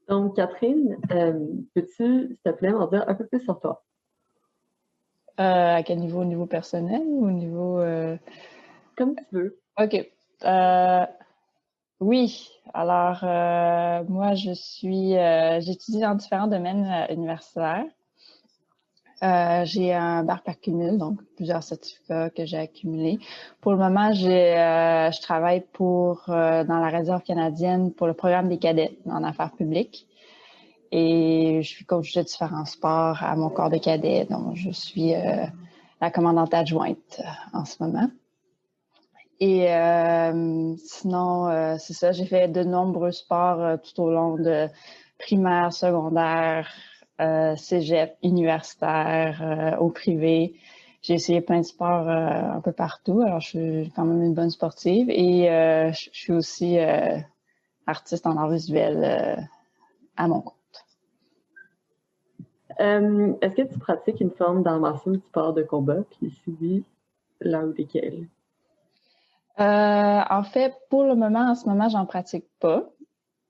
Donc, Catherine, peux-tu, s'il te plaît, m'en dire un peu plus sur toi? À quel niveau? Au niveau personnel ou au niveau... Comme tu veux. OK. Euh, oui. Alors, moi, j'étudie dans différents domaines universitaires. J'ai un bac par cumul, donc plusieurs certificats que j'ai accumulés. Pour le moment, je travaille dans la réserve canadienne pour le programme des cadets en affaires publiques. Et je suis coach de différents sports à mon corps de cadet, donc je suis la commandante adjointe en ce moment. Et sinon, c'est ça, j'ai fait de nombreux sports tout au long de primaire, secondaire, cégep, universitaire, au privé. J'ai essayé plein de sports un peu partout, alors je suis quand même une bonne sportive. Et je suis aussi artiste en art visuel à mon compte. Est-ce que tu pratiques une forme d'art martiaux ou de sport de combat? Puis si oui, là ou lesquels? En fait, pour le moment, en ce moment, j'en pratique pas.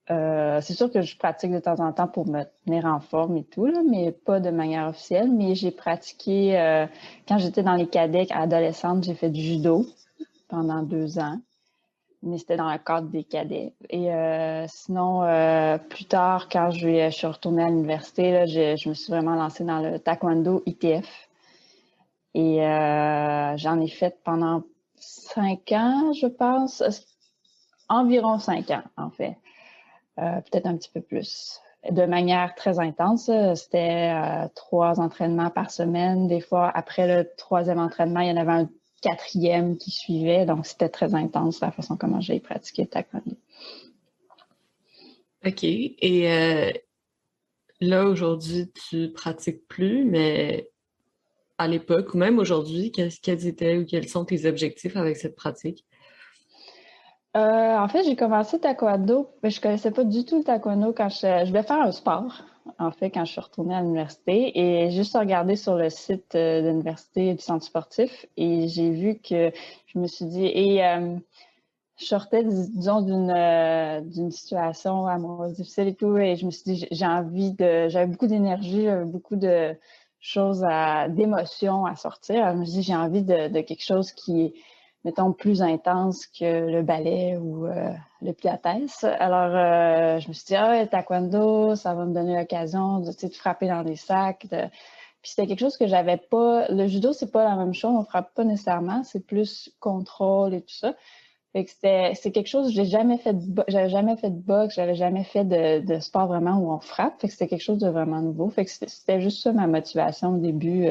C'est sûr que je pratique de temps en temps pour me tenir en forme et tout, là, mais pas de manière officielle. Mais j'ai pratiqué, quand j'étais dans les cadets adolescente, j'ai fait du judo pendant 2 ans. Mais c'était dans le cadre des cadets. Et sinon, plus tard, quand je suis retournée à l'université, là, je me suis vraiment lancée dans le taekwondo ITF. Et j'en ai fait pendant 5 ans, je pense. Environ 5 ans, en fait. Peut-être un petit peu plus. De manière très intense. C'était 3 entraînements par semaine. Des fois, après le troisième entraînement, il y en avait un quatrième qui suivait. Donc, c'était très intense la façon comment j'ai pratiqué le taekwondo. OK. Et là, aujourd'hui, tu pratiques plus, mais à l'époque, ou même aujourd'hui, quels étaient ou quels sont tes objectifs avec cette pratique? En fait, j'ai commencé le taekwondo, mais je connaissais pas du tout le taekwondo quand je voulais faire un sport, en fait, quand je suis retournée à l'université. Et juste regarder sur le site de l'université du centre sportif, et j'ai vu que je me suis dit, je sortais, disons, d'une situation amoureuse difficile et tout, et je me suis dit, j'avais beaucoup d'énergie, j'avais beaucoup de d'émotions à sortir. Alors, je me suis dit, j'ai envie de quelque chose qui est, mettons, plus intense que le ballet ou le pilates. Alors, je me suis dit, le taekwondo, ça va me donner l'occasion de, tu sais, de frapper dans des sacs. Puis c'était quelque chose que j'avais pas. Le judo, c'est pas la même chose, on frappe pas nécessairement, c'est plus contrôle et tout ça. Fait que c'est quelque chose, j'avais jamais fait de boxe, j'avais jamais fait de sport vraiment où on frappe. Fait que c'était quelque chose de vraiment nouveau. Fait que c'était juste ça ma motivation au début,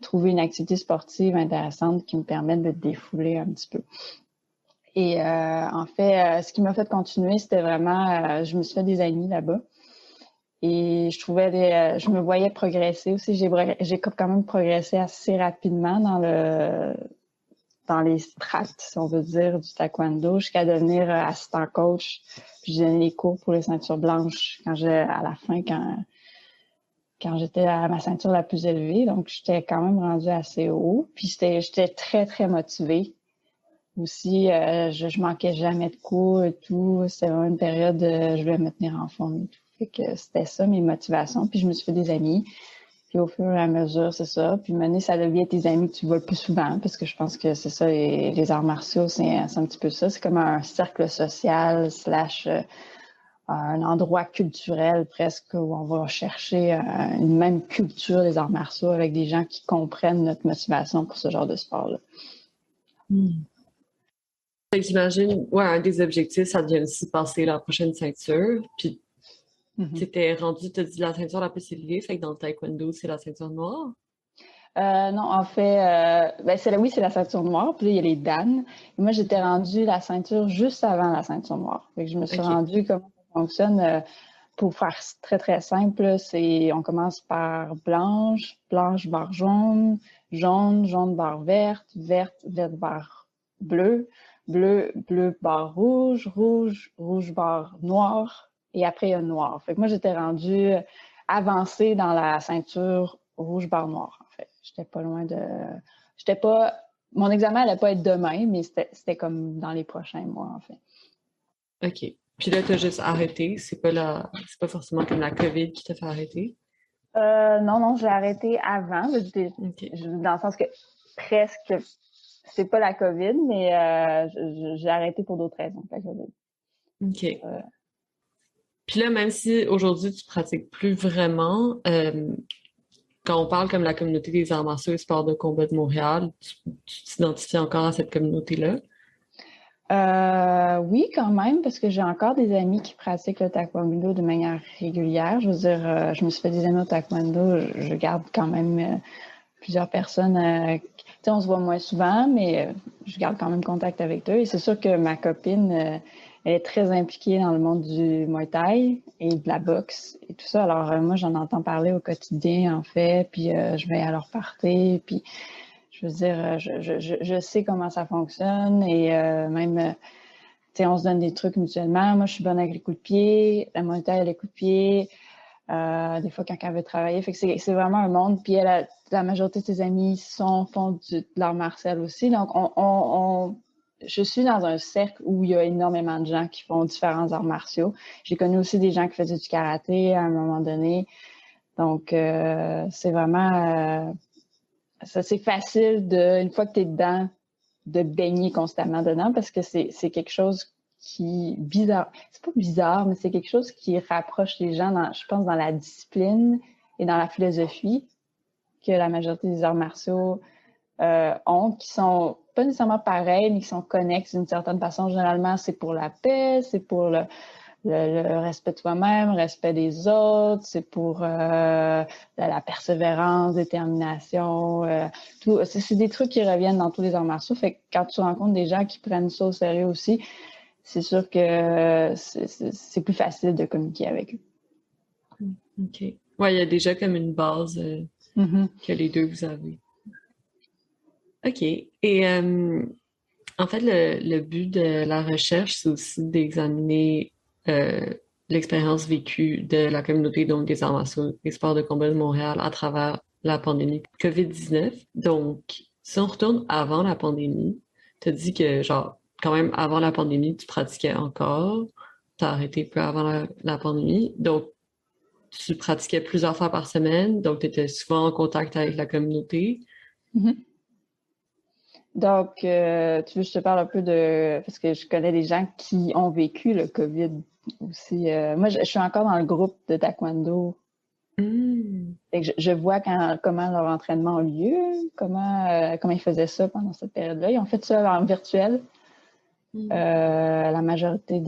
trouver une activité sportive intéressante qui me permette de défouler un petit peu. Et en fait, ce qui m'a fait continuer, c'était vraiment, je me suis fait des amis là-bas. Et je me voyais progresser aussi. J'ai quand même progressé assez rapidement dans les strates, si on veut dire, du taekwondo, jusqu'à devenir assistant coach. Puis j'ai donné les cours pour les ceintures blanches à la fin, quand j'étais à ma ceinture la plus élevée. Donc, j'étais quand même rendue assez haut. Puis j'étais très, très motivée. Aussi, je manquais jamais de cours et tout. C'était vraiment une période, je voulais me tenir en forme et tout. Fait que c'était ça, mes motivations. Puis je me suis fait des amis. Puis au fur et à mesure, c'est ça. Puis maintenant, ça devient tes amis que tu vois le plus souvent, parce que je pense que c'est ça, les arts martiaux, c'est un petit peu ça. C'est comme un cercle social slash un endroit culturel presque où on va chercher une même culture des arts martiaux avec des gens qui comprennent notre motivation pour ce genre de sport-là. Fait que j'imagine, ouais, un des objectifs, ça devient aussi passer la prochaine ceinture. Puis t'étais rendu, t'as dit la ceinture la plus élevée, fait que dans le taekwondo, c'est la ceinture noire. Non, en fait, oui, c'est la ceinture noire. Puis là, il y a les dan. Et moi, j'étais rendue la ceinture juste avant la ceinture noire. Fait que je me suis OK. rendue comment ça fonctionne. Pour faire très, très simple, on commence par blanche, blanche barre jaune, jaune, jaune barre verte, verte, verte barre bleue, bleu, bleu barre rouge, rouge, rouge barre noire. Et après, il y a noir. Fait que moi, j'étais rendue avancée dans la ceinture rouge barre noire, en fait. J'étais pas, mon examen allait pas être demain, mais c'était comme dans les prochains mois, en fait. OK. Puis là, tu as juste arrêté. C'est pas forcément comme la COVID qui t'a fait arrêter. Non, j'ai arrêté avant. OK. Dans le sens que presque, c'est pas la COVID, mais j'ai arrêté pour d'autres raisons que la COVID. OK. Puis là, même si aujourd'hui, tu pratiques plus vraiment, quand on parle comme la communauté des arts martiaux et sports de combat de Montréal, tu t'identifies encore à cette communauté-là? Oui, quand même, parce que j'ai encore des amis qui pratiquent le taekwondo de manière régulière. Je veux dire, je me suis fait des amis au taekwondo. Je garde quand même plusieurs personnes. Tu sais, on se voit moins souvent, mais je garde quand même contact avec eux. Et c'est sûr que ma copine elle est très impliquée dans le monde du Muay Thai et de la boxe et tout ça. Alors, moi, j'en entends parler au quotidien, en fait, puis je vais à leur party, puis je veux dire, je sais comment ça fonctionne et même, tu sais, on se donne des trucs mutuellement. Moi, je suis bonne avec les coups de pied, la Muay Thai, elle a les coups de pied. Des fois, quand elle veut travailler. Fait que c'est vraiment un monde. Puis la majorité de ses amis font de l'art martial aussi. Donc, je suis dans un cercle où il y a énormément de gens qui font différents arts martiaux. J'ai connu aussi des gens qui faisaient du karaté à un moment donné. Donc, c'est vraiment... ça, c'est facile une fois que tu es dedans, de baigner constamment dedans parce que c'est quelque chose qui bizarre. C'est pas bizarre, mais c'est quelque chose qui rapproche les gens, je pense, dans la discipline et dans la philosophie que la majorité des arts martiaux ont, qui sont pas nécessairement pareils, mais qui sont connexes d'une certaine façon. Généralement, c'est pour la paix, c'est pour le respect de soi-même, le respect des autres, c'est pour la persévérance, détermination, tout. C'est des trucs qui reviennent dans tous les arts martiaux. Fait que quand tu rencontres des gens qui prennent ça au sérieux aussi, c'est sûr que c'est plus facile de communiquer avec eux. OK. Ouais, il y a déjà comme une base que les deux vous avez. OK. Et en fait, le but de la recherche, c'est aussi d'examiner l'expérience vécue de la communauté donc des arts martiaux et sports de combat de Montréal à travers la pandémie COVID-19. Donc, si on retourne avant la pandémie, tu as dit que, genre, quand même, avant la pandémie, tu pratiquais encore. Tu as arrêté peu avant la pandémie. Donc, tu pratiquais plusieurs fois par semaine. Donc, tu étais souvent en contact avec la communauté. Mm-hmm. Donc, tu veux que je te parle un peu parce que je connais des gens qui ont vécu le COVID aussi. Moi, je suis encore dans le groupe de taekwondo. Fait que je vois comment leur entraînement a lieu, comment ils faisaient ça pendant cette période-là. Ils ont fait ça en virtuel. La majorité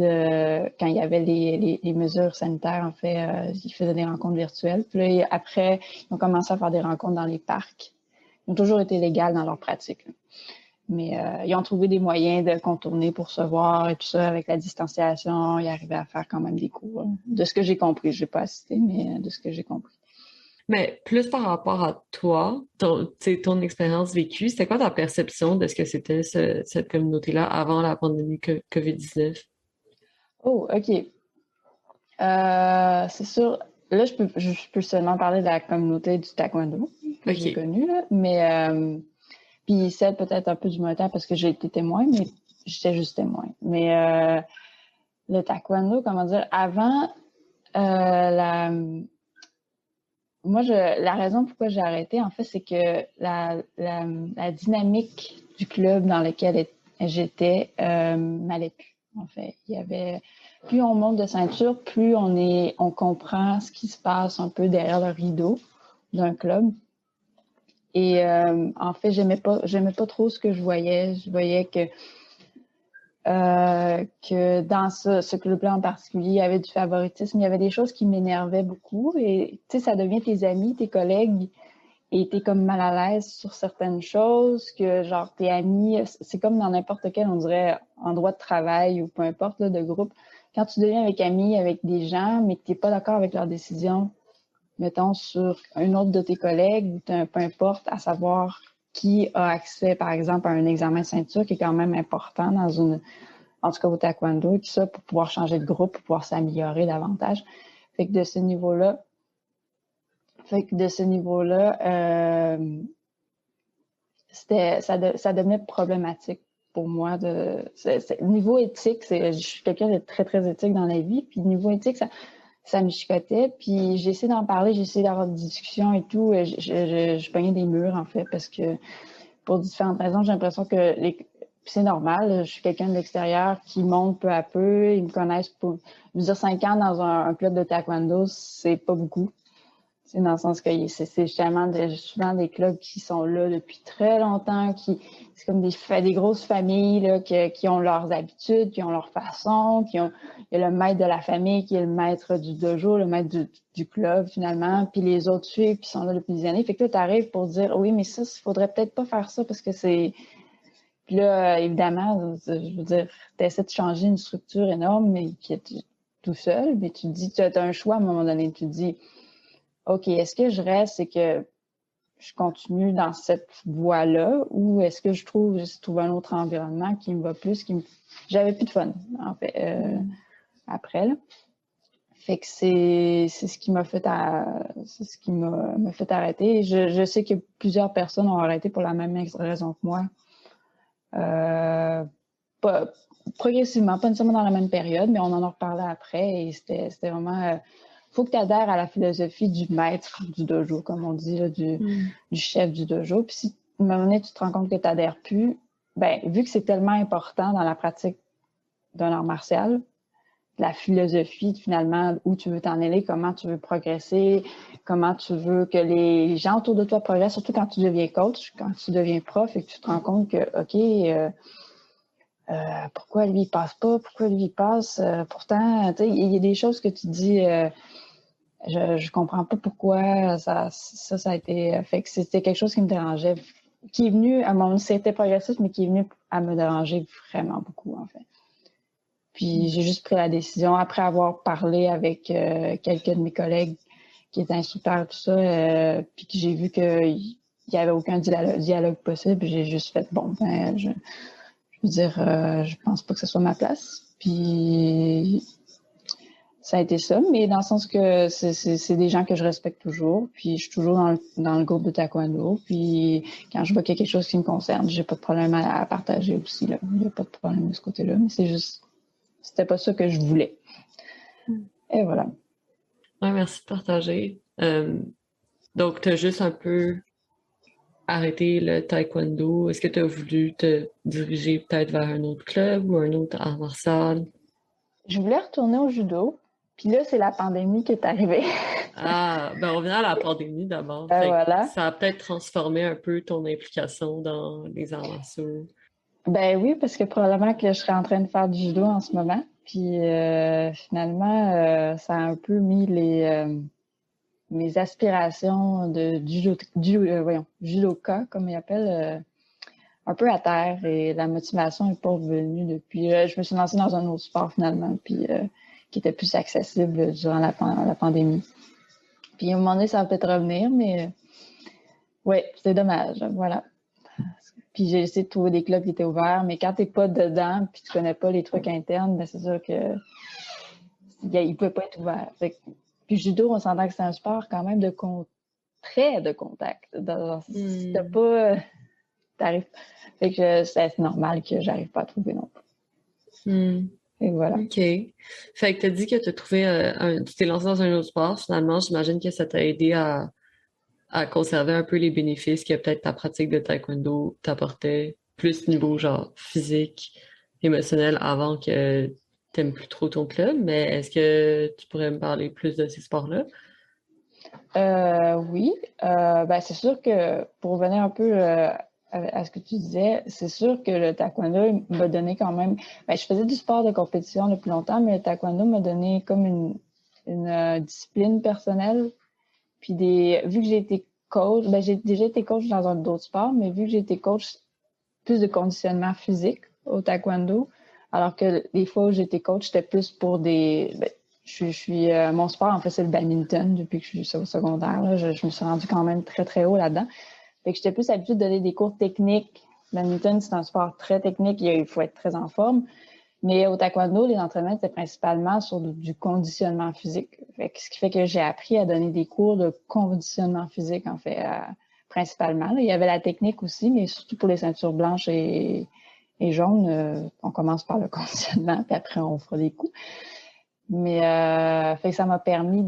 quand il y avait les mesures sanitaires, en fait, ils faisaient des rencontres virtuelles. Puis là, après, ils ont commencé à faire des rencontres dans les parcs. Ils ont toujours été légales dans leur pratique, là. Mais ils ont trouvé des moyens de contourner pour se voir et tout ça avec la distanciation. Ils arrivaient à faire quand même des cours. De ce que j'ai compris, je n'ai pas assisté, mais de ce que j'ai compris. Mais plus par rapport à toi, ton expérience vécue, c'était quoi ta perception de ce que c'était cette communauté-là avant la pandémie COVID-19? Oh, OK. C'est sûr. Là, je peux seulement parler de la communauté du taekwondo que j'ai connue, là. Mais puis celle peut-être un peu du Muay Thai parce que j'ai été témoin, mais j'étais juste témoin. Mais le taekwondo, comment dire, avant moi, la raison pourquoi j'ai arrêté, en fait, c'est que la dynamique du club dans lequel j'étais m'allait plus. En fait, il y avait plus on monte de ceinture, plus on comprend ce qui se passe un peu derrière le rideau d'un club. Et en fait, j'aimais pas trop ce que je voyais. Je voyais que dans ce club-là en particulier, il y avait du favoritisme, il y avait des choses qui m'énervaient beaucoup. Et tu sais, ça devient tes amis, tes collègues, et t'es comme mal à l'aise sur certaines choses, que genre tes amis, c'est comme dans n'importe quel, on dirait, endroit de travail ou peu importe, là, de groupe. Quand tu deviens ami avec des gens, mais que t'es pas d'accord avec leurs décisions, mettons, sur un autre de tes collègues, ou peu importe, à savoir qui a accès, par exemple, à un examen de ceinture qui est quand même important en tout cas au taekwondo, et tout ça, pour pouvoir changer de groupe, pour pouvoir s'améliorer davantage. Fait que de ce niveau-là, ça devenait problématique pour moi. Niveau éthique, je suis quelqu'un de très, très éthique dans la vie. Puis niveau éthique, ça me chicotait. Puis j'ai essayé d'en parler, j'ai essayé d'avoir des discussions et tout. Je pognais des murs, en fait, parce que pour différentes raisons, j'ai l'impression que c'est normal. Je suis quelqu'un de l'extérieur qui monte peu à peu. Ils me connaissent pour... Je veux dire, 5 ans dans un club de taekwondo, c'est pas beaucoup. C'est dans le sens que c'est justement souvent des clubs qui sont là depuis très longtemps, c'est comme des grosses familles là, qui ont leurs habitudes, qui ont leur façon, il y a le maître de la famille qui est le maître du dojo, le maître du club finalement, puis les autres suivent, puis sont là depuis des années. Fait que là, tu arrives pour dire oui, mais ça, il faudrait peut-être pas faire ça parce que c'est. Puis là, évidemment, je veux dire, tu essaies de changer une structure énorme, mais qui est tout seul, mais tu te dis, tu as un choix à un moment donné, tu te dis. OK, est-ce que je reste et que je continue dans cette voie-là ou est-ce que je trouve un autre environnement qui me va plus, J'avais plus de fun, en fait, après, là. Fait que c'est ce qui m'a fait arrêter. Je sais que plusieurs personnes ont arrêté pour la même raison que moi. Pas progressivement, pas nécessairement dans la même période, mais on en a reparlé après et c'était vraiment... faut que tu adhères à la philosophie du maître du dojo, comme on dit, là, du chef du dojo. Puis si, à un moment donné, tu te rends compte que tu n'adhères plus, ben vu que c'est tellement important dans la pratique d'un art martial, la philosophie, finalement, où tu veux t'en aller, comment tu veux progresser, comment tu veux que les gens autour de toi progressent, surtout quand tu deviens coach, quand tu deviens prof et que tu te rends compte que, OK, pourquoi lui, il passe pas? Pourquoi lui, il passe? Pourtant, tu sais, il y a des choses que tu dis... je comprends pas pourquoi ça a été fait que c'était quelque chose qui me dérangeait, qui est venu à mon c'était progressif, mais qui est venu à me déranger vraiment beaucoup, en fait. Puis j'ai juste pris la décision, après avoir parlé avec quelques de mes collègues qui étaient instructeurs, tout ça, puis que j'ai vu qu'il y avait aucun dialogue possible, j'ai juste fait, bon, ben, je veux dire, je pense pas que ce soit ma place. Puis ça a été ça, mais dans le sens que c'est des gens que je respecte toujours, puis je suis toujours dans le groupe de taekwondo, puis quand je vois qu'il y a quelque chose qui me concerne, j'ai pas de problème à partager aussi, là. Il n'y a pas de problème de ce côté-là, mais c'est juste, c'était pas ça que je voulais. Et voilà. Ouais, merci de partager. Donc, tu as juste un peu arrêté le taekwondo. Est-ce que tu as voulu te diriger peut-être vers un autre club ou un autre art martial? Je voulais retourner au judo, puis là, c'est la pandémie qui est arrivée. Ah, ben on revient à la pandémie d'abord. Voilà. Ça a peut-être transformé un peu ton implication dans les arts martiaux. Ben oui, parce que probablement que je serais en train de faire du judo en ce moment. Puis finalement, ça a un peu mis mes aspirations de judoka, comme ils appellent, un peu à terre. Et la motivation n'est pas revenue depuis. Je me suis lancée dans un autre sport finalement, puis qui était plus accessible durant la pandémie. Puis à un moment donné, ça va peut-être revenir, mais ouais, c'est dommage. Voilà. Puis j'ai essayé de trouver des clubs qui étaient ouverts, mais quand t'es pas dedans, puis tu connais pas les trucs internes, ben c'est sûr que il peut pas être ouvert. Puis judo, on s'entend que c'est un sport quand même très de contact. Si t'as pas, t'arrives. Fait que c'est normal que j'arrive pas à trouver non plus. Et voilà. OK. Fait que t'as dit que t'as trouvé tu t'es lancé dans un autre sport. Finalement, j'imagine que ça t'a aidé à conserver un peu les bénéfices que peut-être ta pratique de taekwondo t'apportait, plus niveau genre physique, émotionnel, avant que t'aimes plus trop ton club. Mais est-ce que tu pourrais me parler plus de ces sports-là? Oui. Ben c'est sûr que pour revenir un peu à ce que tu disais, c'est sûr que le taekwondo m'a donné quand même. Ben, je faisais du sport de compétition depuis longtemps, mais le taekwondo m'a donné comme une discipline personnelle. Puis vu que j'ai été coach, ben j'ai déjà été coach dans d'autres sports, mais vu que j'ai été coach plus de conditionnement physique au taekwondo, alors que les fois où j'étais coach, c'était plus pour mon sport, en fait, c'est le badminton depuis que je suis au secondaire. Là. Je me suis rendue quand même très, très haut là-dedans. Fait que j'étais plus habituée de donner des cours techniques. Le badminton, c'est un sport très technique. Il faut être très en forme. Mais au taekwondo, les entraînements étaient principalement sur du conditionnement physique. Ce qui fait que j'ai appris à donner des cours de conditionnement physique, en fait, principalement. Là. Il y avait la technique aussi, mais surtout pour les ceintures blanches et et jaune, on commence par le conditionnement, puis après, on fera des coups. Mais fait que ça m'a permis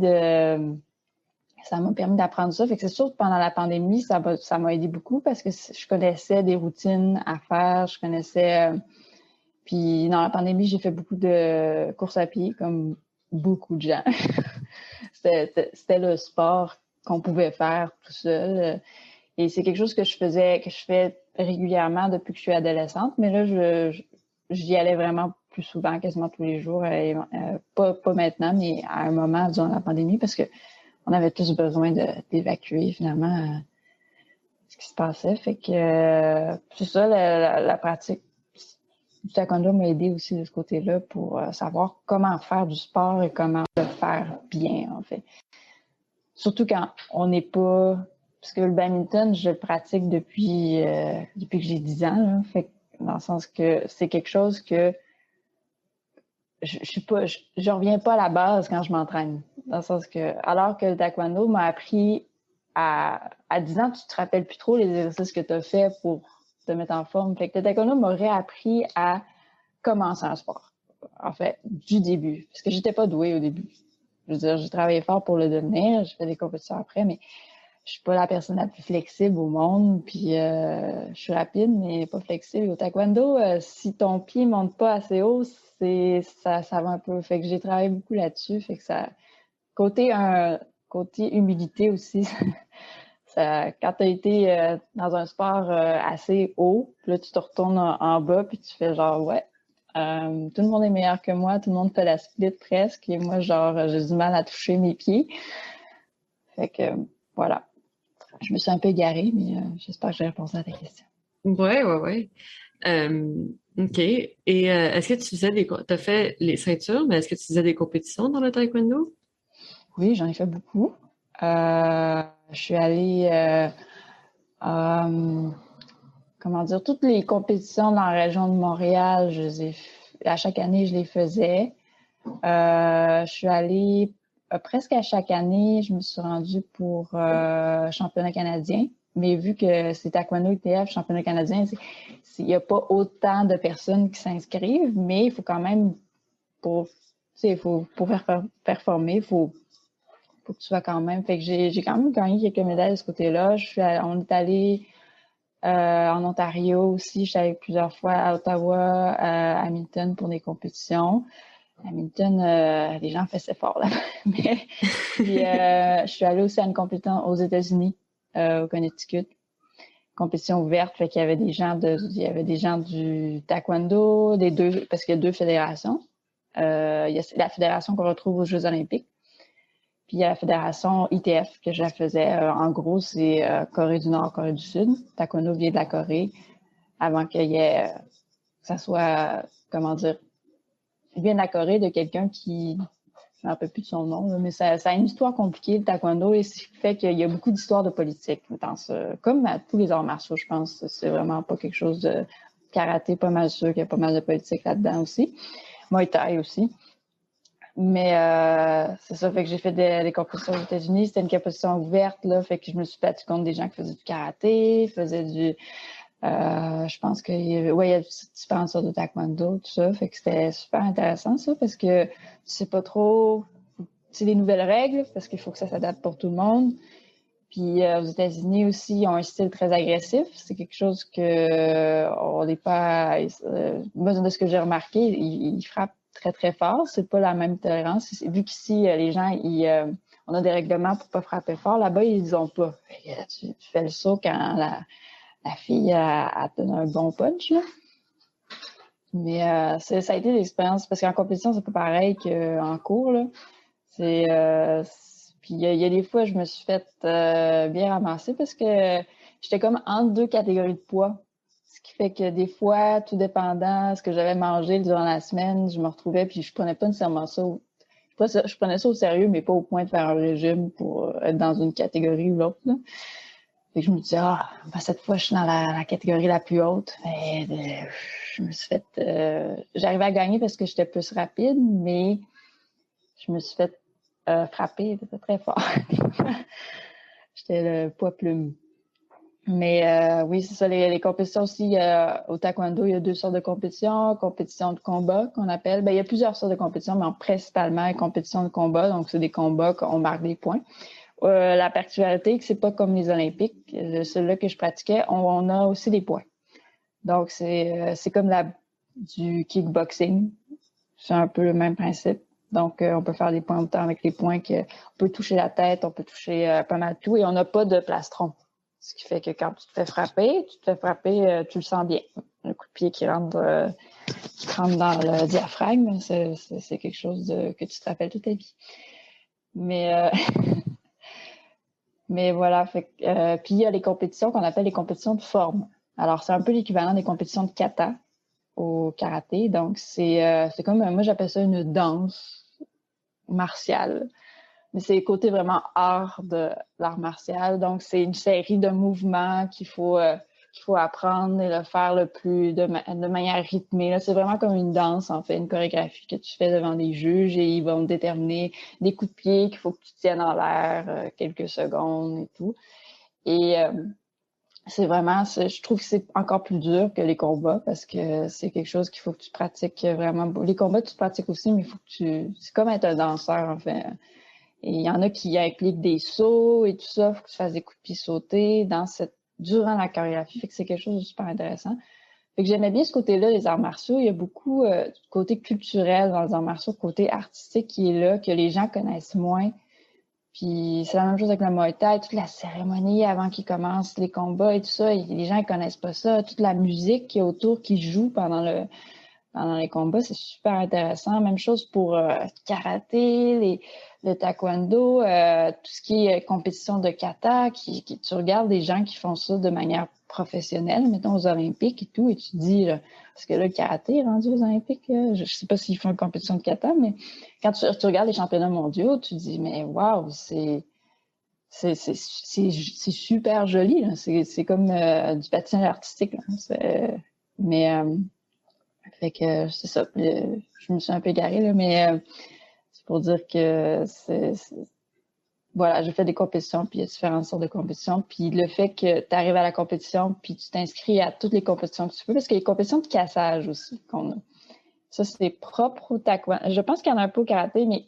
d'apprendre ça. Fait que c'est sûr que pendant la pandémie, ça m'a aidé beaucoup parce que je connaissais des routines à faire. Je connaissais... puis dans la pandémie, j'ai fait beaucoup de courses à pied, comme beaucoup de gens. C'était le sport qu'on pouvait faire tout seul. Et c'est quelque chose que je fais régulièrement depuis que je suis adolescente. Mais là, j'y allais vraiment plus souvent, quasiment tous les jours. Pas maintenant, mais à un moment durant la pandémie, parce que on avait tous besoin d'évacuer finalement ce qui se passait. Fait que c'est ça, la pratique du taekwondo m'a aidé aussi de ce côté-là pour savoir comment faire du sport et comment le faire bien, en fait. Surtout quand on n'est pas... Parce que le badminton, je le pratique depuis que j'ai 10 ans. Là. Fait que, dans le sens que c'est quelque chose que je reviens pas à la base quand je m'entraîne. Dans le sens que, alors que le taekwondo m'a appris à 10 ans, tu te rappelles plus trop les exercices que tu as fait pour te mettre en forme. Fait que le taekwondo m'a réappris à commencer un sport. En fait, du début. Parce que j'étais pas douée au début. Je veux dire, j'ai travaillé fort pour le devenir. J'ai fait des compétitions après, mais je suis pas la personne la plus flexible au monde. Puis, je suis rapide, mais pas flexible. Au taekwondo, si ton pied monte pas assez haut, ça va un peu. Fait que j'ai travaillé beaucoup là-dessus. Fait que ça... Côté humilité aussi, quand tu as été dans un sport assez haut, là, tu te retournes en bas, puis tu fais genre, ouais, tout le monde est meilleur que moi, tout le monde fait la split presque, et moi, genre, j'ai du mal à toucher mes pieds. Fait que, voilà. Je me suis un peu égarée, mais j'espère que j'ai répondu à ta question. Ouais. OK. Et est-ce que tu faisais t'as fait les ceintures, mais est-ce que tu faisais des compétitions dans le taekwondo? Oui, j'en ai fait beaucoup. Je suis allée comment dire, toutes les compétitions dans la région de Montréal, à chaque année, je les faisais. Je suis allée presque à chaque année, je me suis rendue pour championnat canadien. Mais vu que c'est taekwondo ITF, championnat canadien, il n'y a pas autant de personnes qui s'inscrivent, mais il faut quand même, pour faire performer, faut que tu sois quand même. Fait que j'ai quand même gagné quelques médailles de ce côté-là. On est allé en Ontario aussi. Je suis allée plusieurs fois à Ottawa, à Hamilton pour des compétitions. Hamilton, les gens faisaient fort là. Mais puis, je suis allée aussi à une compétition aux États-Unis, au Connecticut. Compétition ouverte, fait qu'il y avait des gens du taekwondo, parce qu'il y a 2 fédérations. Il y a la fédération qu'on retrouve aux Jeux olympiques. Puis il y a la fédération ITF que je faisais. En gros, c'est Corée du Nord, Corée du Sud. Taekwondo vient de la Corée avant qu'il y ait, que ça soit, comment dire, il vient de la Corée de quelqu'un qui, je ne me rappelle plus de son nom, là, mais ça a une histoire compliquée, le taekwondo, et ce qui fait qu'il y a beaucoup d'histoires de politique dans ce, comme à tous les arts martiaux, je pense. C'est vraiment pas quelque chose de karaté, pas mal sûr qu'il y a pas mal de politique là-dedans aussi. Muay Thai aussi. Mais c'est ça, fait que j'ai fait des compétitions aux États-Unis. C'était une compétition ouverte, là, fait que je me suis battue contre des gens qui faisaient du karaté, faisaient du... je pense qu'il y a différentes sortes de taekwondo, tout ça. Fait que c'était super intéressant, ça, parce que tu sais pas trop... C'est des nouvelles règles, parce qu'il faut que ça s'adapte pour tout le monde. Puis aux États-Unis aussi, ils ont un style très agressif. C'est quelque chose que on n'est pas... moi, de ce que j'ai remarqué, ils frappent très, très fort. C'est pas la même tolérance. Vu qu'ici, les gens, on a des règlements pour pas frapper fort. Là-bas, ils les ont pas. Tu fais le saut quand la fille a donné un bon punch, là. Mais ça a été l'expérience, parce qu'en compétition, c'est pas pareil qu'en cours, là. Puis il y a des fois, je me suis fait bien ramasser parce que j'étais comme entre 2 catégories de poids. Ce qui fait que des fois, tout dépendant de ce que j'avais mangé durant la semaine, je me retrouvais, puis je prenais pas nécessairement ça. Je prenais ça au sérieux, mais pas au point de faire un régime pour être dans une catégorie ou l'autre, là. Fait que je me disais, cette fois, je suis dans la catégorie la plus haute. Et, je me suis fait... j'arrivais à gagner parce que j'étais plus rapide, mais je me suis fait frapper très fort. J'étais le poids plume. Mais oui, c'est ça, les compétitions aussi. Au taekwondo, il y a 2 sortes de compétitions. Compétition de combat qu'on appelle. Ben, il y a plusieurs sortes de compétitions, mais principalement compétition de combat. Donc, c'est des combats qu'on marque des points. La particularité, que c'est pas comme les Olympiques. Celui-là que je pratiquais, on a aussi des points. Donc, c'est comme du kickboxing. C'est un peu le même principe. Donc, on peut faire des points autant avec les points qu'on peut toucher la tête, on peut toucher pas mal tout, et on n'a pas de plastron. Ce qui fait que quand tu te fais frapper, tu le sens bien. Le coup de pied qui rentre dans le diaphragme, c'est quelque chose que tu te rappelles toute ta vie. Mais voilà, puis il y a les compétitions qu'on appelle les compétitions de forme. Alors, c'est un peu l'équivalent des compétitions de kata au karaté. Donc, c'est comme, moi, j'appelle ça une danse martiale. Mais c'est le côté vraiment art de l'art martial. Donc, c'est une série de mouvements qu'il faut apprendre et le faire de manière rythmée. Là, c'est vraiment comme une danse, en fait, une chorégraphie que tu fais devant des juges et ils vont déterminer des coups de pied qu'il faut que tu tiennes en l'air quelques secondes et tout. Et c'est vraiment, je trouve que c'est encore plus dur que les combats parce que c'est quelque chose qu'il faut que tu pratiques vraiment. Les combats, tu pratiques aussi, mais il faut que c'est comme être un danseur, en fait. Et il y en a qui impliquent des sauts et tout ça, il faut que tu fasses des coups de pied sautés durant la chorégraphie, fait que c'est quelque chose de super intéressant. Fait que j'aimais bien ce côté-là des arts martiaux. Il y a beaucoup de côté culturel dans les arts martiaux, côté artistique qui est là, que les gens connaissent moins. Puis c'est la même chose avec le Muay Thai, toute la cérémonie avant qu'ils commencent les combats et tout ça, les gens ne connaissent pas ça. Toute la musique qui est autour, qui joue pendant les combats, c'est super intéressant. Même chose pour karaté, le taekwondo, tout ce qui est compétition de kata, tu regardes des gens qui font ça de manière professionnelle, mettons aux Olympiques et tout, et tu te dis, là, parce que là, le karaté est rendu aux Olympiques, je sais pas s'ils font une compétition de kata, mais quand tu regardes les championnats mondiaux, tu te dis, mais waouh, c'est super joli, là. C'est comme du patinage artistique, là. Mais fait que c'est ça. Je me suis un peu égarée, là, mais c'est pour dire que voilà, j'ai fait des compétitions, puis il y a différentes sortes de compétitions. Puis le fait que tu arrives à la compétition, puis tu t'inscris à toutes les compétitions que tu peux, parce qu'il y a les compétitions de cassage aussi qu'on a. Ça, c'est propre au taekwondo. Je pense qu'il y en a un peu au karaté, mais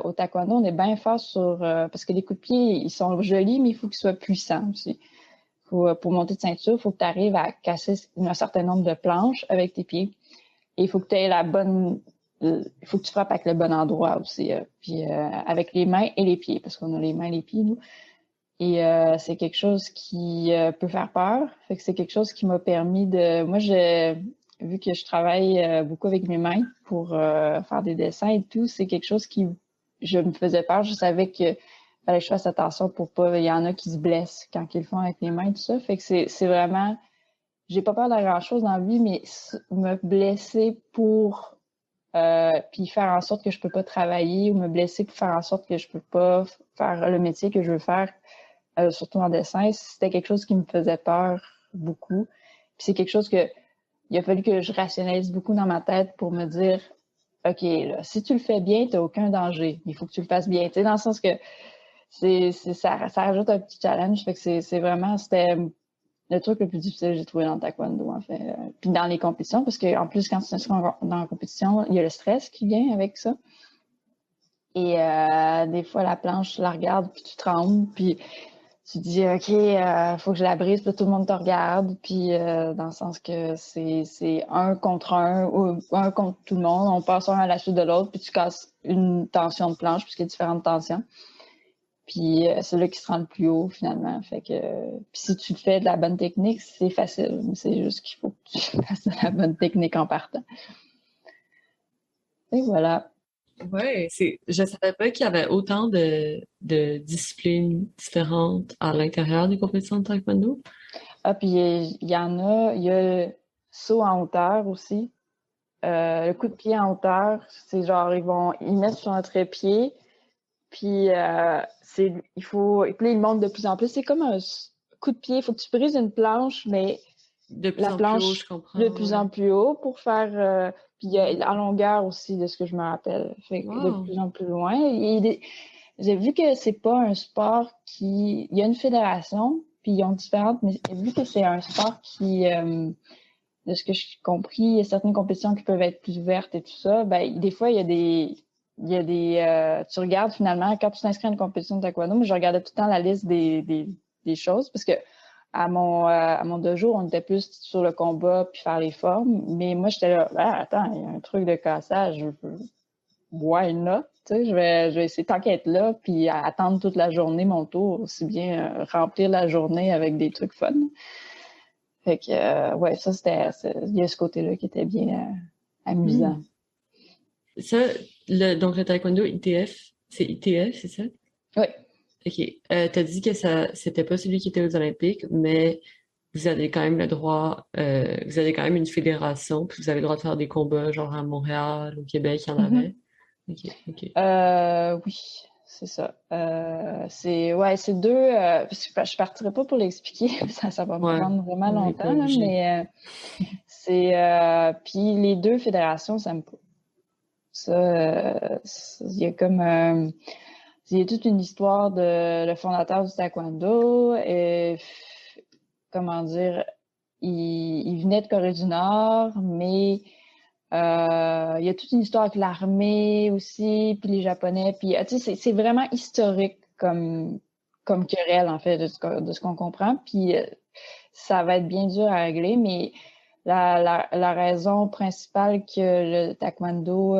au taekwondo, on est bien fort parce que les coups de pied, ils sont jolis, mais il faut qu'ils soient puissants aussi. Pour monter de ceinture, il faut que tu arrives à casser un certain nombre de planches avec tes pieds. Et il faut que tu aies il faut que tu frappes avec le bon endroit aussi. Puis avec les mains et les pieds, parce qu'on a les mains et les pieds, nous. Et c'est quelque chose qui peut faire peur. Fait que c'est quelque chose qui m'a permis Moi, vu que je travaille beaucoup avec mes mains pour faire des dessins et tout, c'est quelque chose je me faisais peur. Je savais que fallait que je fasse attention pour pas. Il y en a qui se blessent quand ils le font avec les mains et tout ça. Fait que c'est vraiment. J'ai pas peur de grand-chose dans la vie, mais me blesser pour puis faire en sorte que je peux pas travailler ou me blesser pour faire en sorte que je peux pas faire le métier que je veux faire, surtout en dessin, c'était quelque chose qui me faisait peur beaucoup. Puis c'est quelque chose il a fallu que je rationalise beaucoup dans ma tête pour me dire, OK, là, si tu le fais bien, t'as aucun danger. Il faut que tu le fasses bien. Tu sais, dans le sens que ça rajoute un petit challenge. Fait que c'était le truc le plus difficile, j'ai trouvé dans le taekwondo, en fait. Puis dans les compétitions, parce qu'en plus, quand tu t'inscris dans la compétition, il y a le stress qui vient avec ça. Et des fois, la planche, tu la regardes, puis tu trembles, puis tu te dis, OK, faut que je la brise, puis tout le monde te regarde, puis dans le sens que c'est un contre un ou un contre tout le monde. On passe un à la suite de l'autre, puis tu casses une tension de planche, puisqu'il y a différentes tensions. Puis c'est là qui se rend le plus haut, finalement. Fait que puis si tu fais de la bonne technique, c'est facile. C'est juste qu'il faut que tu fasses de la bonne technique en partant. Et voilà. Ouais, je savais pas qu'il y avait autant de disciplines différentes à l'intérieur des compétitions de taekwondo. Ah, puis il y en a, il y a le saut en hauteur aussi. Le coup de pied en hauteur, c'est genre, ils mettent sur un trépied, puis puis là, ils montent de plus en plus. C'est comme un coup de pied, il faut que tu brises une planche, mais de plus la en planche plus haut, je comprends. de plus en plus haut pour faire. Puis il y a en longueur aussi, de ce que je me rappelle. Fait que de plus en plus loin. J'ai vu que c'est pas un sport il y a une fédération, puis ils ont différentes, mais vu que c'est un sport qui, de ce que j'ai compris, il y a certaines compétitions qui peuvent être plus ouvertes et tout ça, ben, des fois, tu regardes finalement, quand tu t'inscris à une compétition de taekwondo, moi, je regardais tout le temps la liste des choses, parce que à mon dojo, on était plus sur le combat puis faire les formes, mais moi, j'étais là, ah, attends, il y a un truc de cassage, why not? Tu sais, je vais essayer tant qu'être là, puis attendre toute la journée mon tour, aussi bien remplir la journée avec des trucs fun. Fait que, ouais, ça, il y a ce côté-là qui était bien amusant. Ça, donc le taekwondo ITF, c'est ITF, c'est ça? Oui. OK. T'as dit que c'était pas celui qui était aux Olympiques, mais vous avez quand même le droit, vous avez quand même une fédération, puis vous avez le droit de faire des combats, genre à Montréal, au Québec, il y en avait. OK. Oui, c'est ça. C'est deux. Parce que je partirai pas pour l'expliquer, ça va me prendre vraiment longtemps, là, mais puis les deux fédérations, ça me. Ça, il y a comme. Il y a toute une histoire de le fondateur du taekwondo et comment dire, il venait de Corée du Nord, mais il y a toute une histoire avec l'armée aussi, puis les Japonais, puis tu sais, c'est vraiment historique comme querelle, en fait, de ce qu'on comprend, puis ça va être bien dur à régler, mais la raison principale que le taekwondo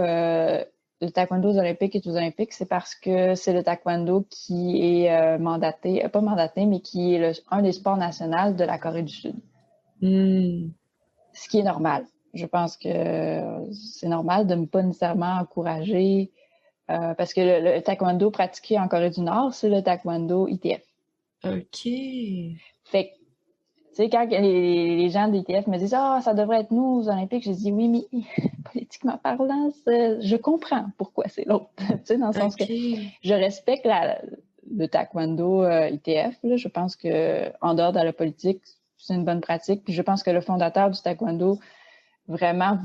aux Olympiques est aux Olympiques, c'est parce que c'est le taekwondo qui est mandaté, pas mandaté, mais qui est un des sports nationaux de la Corée du Sud. Ce qui est normal. Je pense que c'est normal de ne pas nécessairement encourager, parce que le taekwondo pratiqué en Corée du Nord, c'est le taekwondo ITF. OK. Fait que, tu sais, quand les gens de l'ITF me disent « Ah, ça devrait être nous aux Olympiques », je dis « Oui, mais politiquement parlant, je comprends pourquoi c'est l'autre. » Tu sais, dans le sens que je respecte le taekwondo ITF. Là, je pense que en dehors de la politique, c'est une bonne pratique. Puis je pense que le fondateur du taekwondo vraiment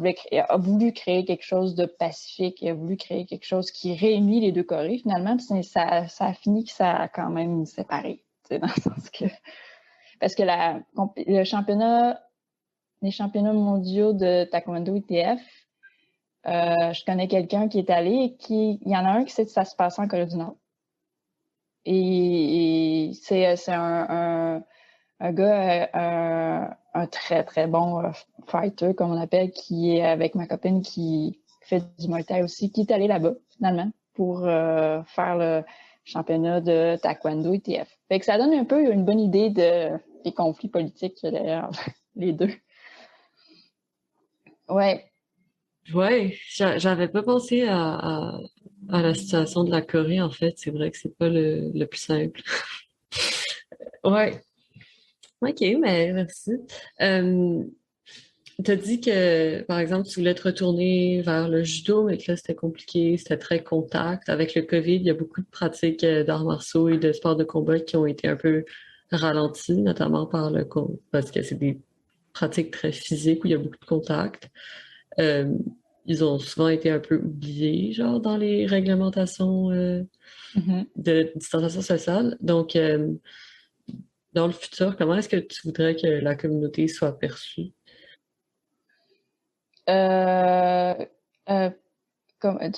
a voulu créer quelque chose de pacifique, il a voulu créer quelque chose qui réunit les deux Corées, finalement, puis ça a fini que ça a quand même séparé, dans le sens que... Parce que les championnats mondiaux de taekwondo ITF, je connais quelqu'un qui est allé et il y en a un qui sait que ça se passe en Corée du Nord. Et c'est un gars, un très, très bon fighter, comme on appelle, qui est avec ma copine qui fait du Muay Thai aussi, qui est allé là-bas, finalement, pour faire le championnat de taekwondo ITF. Fait que ça donne un peu une bonne idée des conflits politiques derrière les deux. Ouais. Ouais, j'avais pas pensé à la situation de la Corée, en fait. C'est vrai que c'est pas le plus simple. Ouais. OK, mais merci. T'as dit que, par exemple, tu voulais te retourner vers le judo, mais que là, c'était compliqué, c'était très contact. Avec le COVID, il y a beaucoup de pratiques d'arts martiaux et de sports de combat qui ont été un peu ralenties, notamment parce que c'est des pratiques très physiques où il y a beaucoup de contact. Ils ont souvent été un peu oubliés, genre, dans les réglementations de distanciation sociale. Donc, dans le futur, comment est-ce que tu voudrais que la communauté soit perçue? Tu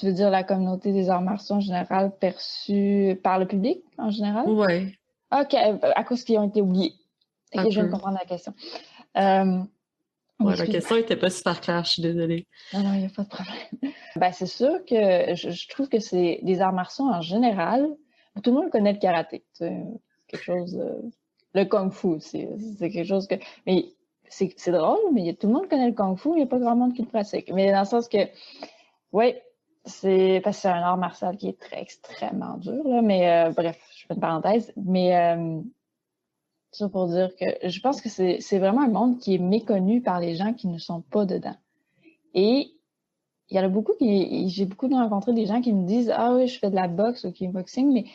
veux dire la communauté des arts martiaux en général perçue par le public en général? Ouais. OK, à cause qu'ils ont été oubliés. OK, je viens de comprendre la question. Ouais, la question était pas super claire, je suis désolée. Non, il n'y a pas de problème. Ben, c'est sûr que je trouve que c'est des arts martiaux en général. Tout le monde connaît le karaté. C'est quelque chose. Le kung-fu, c'est quelque chose que. Mais c'est drôle, mais tout le monde connaît le kung-fu, il n'y a pas grand monde qui le pratique. Mais dans le sens que, oui, c'est parce que c'est un art martial qui est extrêmement dur, là. Mais bref, je fais une parenthèse. Mais ça pour dire que je pense que c'est vraiment un monde qui est méconnu par les gens qui ne sont pas dedans. Et il y en a beaucoup j'ai beaucoup rencontré des gens qui me disent « Ah oui, je fais de la boxe ou du kickboxing », mais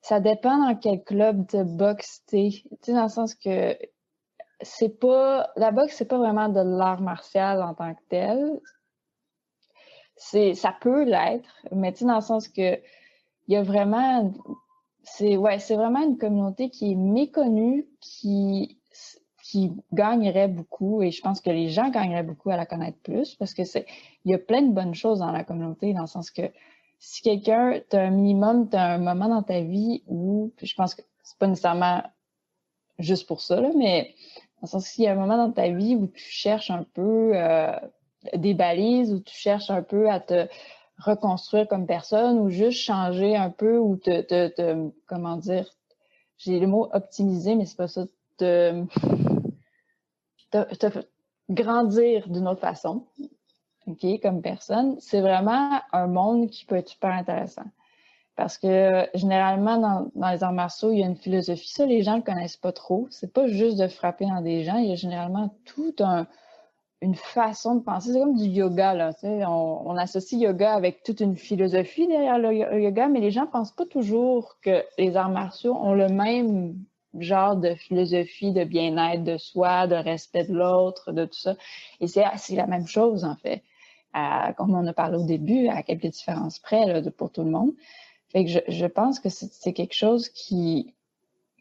ça dépend dans quel club de boxe t'es. Tu sais, dans le sens que la boxe, c'est pas vraiment de l'art martial en tant que tel. Ça peut l'être, mais tu sais, dans le sens que il y a vraiment c'est vraiment une communauté qui est méconnue, qui gagnerait beaucoup, et je pense que les gens gagneraient beaucoup à la connaître plus, parce que il y a plein de bonnes choses dans la communauté, dans le sens que si quelqu'un, t'as un moment dans ta vie où, puis je pense que c'est pas nécessairement juste pour ça, là, mais dans le sens qu'il y a un moment dans ta vie où tu cherches un peu des balises, où tu cherches un peu à te reconstruire comme personne, ou juste changer un peu, ou comment dire, j'ai le mot optimiser, mais c'est pas ça, te grandir d'une autre façon, OK, comme personne, c'est vraiment un monde qui peut être super intéressant. Parce que généralement, dans les arts martiaux, il y a une philosophie. Ça, les gens le connaissent pas trop. C'est pas juste de frapper dans des gens. Il y a généralement une façon de penser. C'est comme du yoga, là. Tu sais, on associe yoga avec toute une philosophie derrière le yoga, mais les gens pensent pas toujours que les arts martiaux ont le même genre de philosophie de bien-être de soi, de respect de l'autre, de tout ça. Et c'est la même chose, en fait. Comme on a parlé au début, à quelques différences près, là, pour tout le monde. Fait que je pense que c'est quelque chose qui